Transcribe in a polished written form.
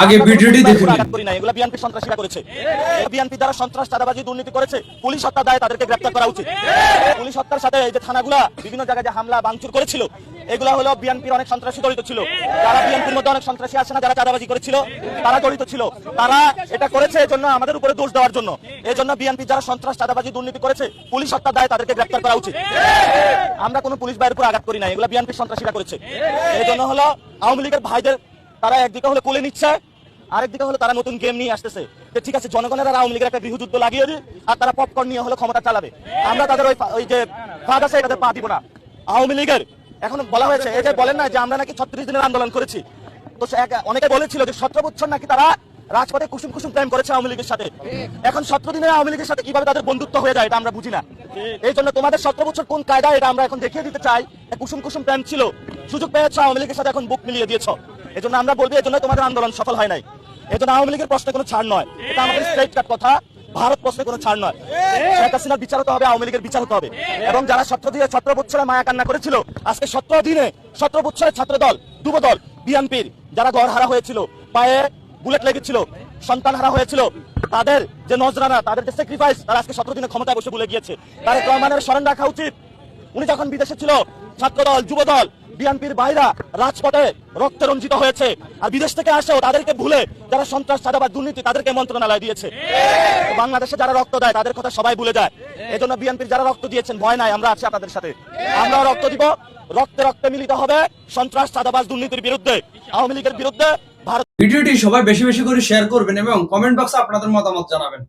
আগে ভিডিওটি দেখুন। এগুলো বিএনপি সন্ত্রাসীরা করেছে। বিএনপি যারা সন্ত্রাস চাঁদাবাজি দুর্নীতি করেছে, পুলিশ হত্যা দায়ে তাদেরকে গ্রেফতার করা উচিত। পুলিশ হত্যার সাথে এই যে থানাগুলা বিভিন্ন জায়গায় যে হামলা ভাঙচুর করেছিল, এগুলা হলো বিএনপির অনেক সন্ত্রাসী জড়িত ছিল। যারা বিএনপির মধ্যে অনেক সন্ত্রাসী আছে না, যারা চাঁদাবাজি করেছিল, তারা জড়িত ছিল। তারা এটা করেছে এজন্য আমাদের উপরে দোষ দেওয়ার জন্য। এজন্য বিএনপি যারা সন্ত্রাস চাঁদাবাজি দুর্নীতি করেছে, পুলিশ হত্যা দায়ে তাদেরকে গ্রেফতার করা উচিত। আমরা কোনো পুলিশ ভাইয়ের উপর আঘাত করি না, এগুলা বিএনপির সন্ত্রাসীরা করেছে। এই জন্য হলো আওয়ামী লীগের ভাইদের তারা একদিকে হলো কোলে নিচ্ছে, আরেকদিকে হলো তারা নতুন গেম নিয়ে আসতেছে। ঠিক আছে, জনগণের আর আওয়ামী লীগের একটা গৃহযুদ্ধ লাগিয়ে দিই, আর তারা পপকর্ন নিয়ে হলো ক্ষমতা চালাবে। আমরা তাদের ওই যে ফাঁদ আছে, তাদের পা দিব না। আওয়ামী লীগের এখন বলা হয়েছে, এই যে বলেন না যে আমরা নাকি 36 দিনের আন্দোলন করেছি, তো অনেকে বলেছিল যে 17 বছর নাকি তারা রাজপথে কুসুম কুসুম প্রেম করেছে আওয়ামী লীগের সাথে। এখন 17 দিনের আওয়ামী লীগের সাথে কিভাবে তাদের বন্ধুত্ব হয়ে যায় এটা আমরা বুঝি না। এই জন্য তোমাদের 17 বছর কোন কায়দা, এটা আমরা এখন দেখিয়ে দিতে চাই। কুসুম কুসুম প্রেম ছিল, সুযোগ পেয়েছ আওয়ামী লীগের সাথে, এখন বুক মিলিয়ে দিয়েছ। এই জন্য আমরা বলবো, এই জন্য তোমাদের আন্দোলন সফল হয় নাই। এই জন্য আওয়ামী লীগের প্রশ্নে কোনো ছাড় নয়, এটা আমাদের স্ট্রেট কাট কথা। ভারত প্রশ্নে কোনো ছাড় নয়। শেখ হাসিনার বিচার হতে হবে, আওয়ামী লীগের বিচার হতে হবে। এবং যারা 17 বছরে মায়া কান্না করেছিল, আজকে 17 বছরের ছাত্র দল, যুব দল বিএনপির, যারা ঘর হারা হয়েছিল, পায়ে বুলেট লেগেছিল, সন্তান হারা হয়েছিল, তাদের যে নজরানা, তাদের যে স্যাক্রিফাইস, তারা আজকে 17 দিনে ক্ষমতায় বসে ভুলে গিয়েছে। তারেক রহমানের স্মরণ রাখা উচিত। উনি যখন বিদেশে ছিল, ছাত্র দল, যুব দল, বিএনপির ভাইরা রাজপথে রক্তে রঞ্জিত হয়েছে। আর বিদেশ থেকে আসেও তাদেরকে ভুলে যারা সন্ত্রাস চাঁদাবাজ দুর্নীতি, তাদেরকে মন্ত্রণালয় দিয়েছে। বাংলাদেশে যারা রক্ত দেয় তাদের কথা সবাই ভুলে যায়। এজন্য বিএনপির যারা রক্ত দিয়েছেন, ভয় নাই, আমরা আছি আপনাদের সাথে। আমরা রক্ত দিব, রক্তে রক্তে মিলিত হবে সন্ত্রাস চাঁদাবাজ দুর্নীতির বিরুদ্ধে, আওয়ামী লীগের বিরুদ্ধে। ভিডিওটি সবাই বেশি বেশি করে শেয়ার করবেন এবং কমেন্ট বক্সে আপনাদের মতামত জানাবেন।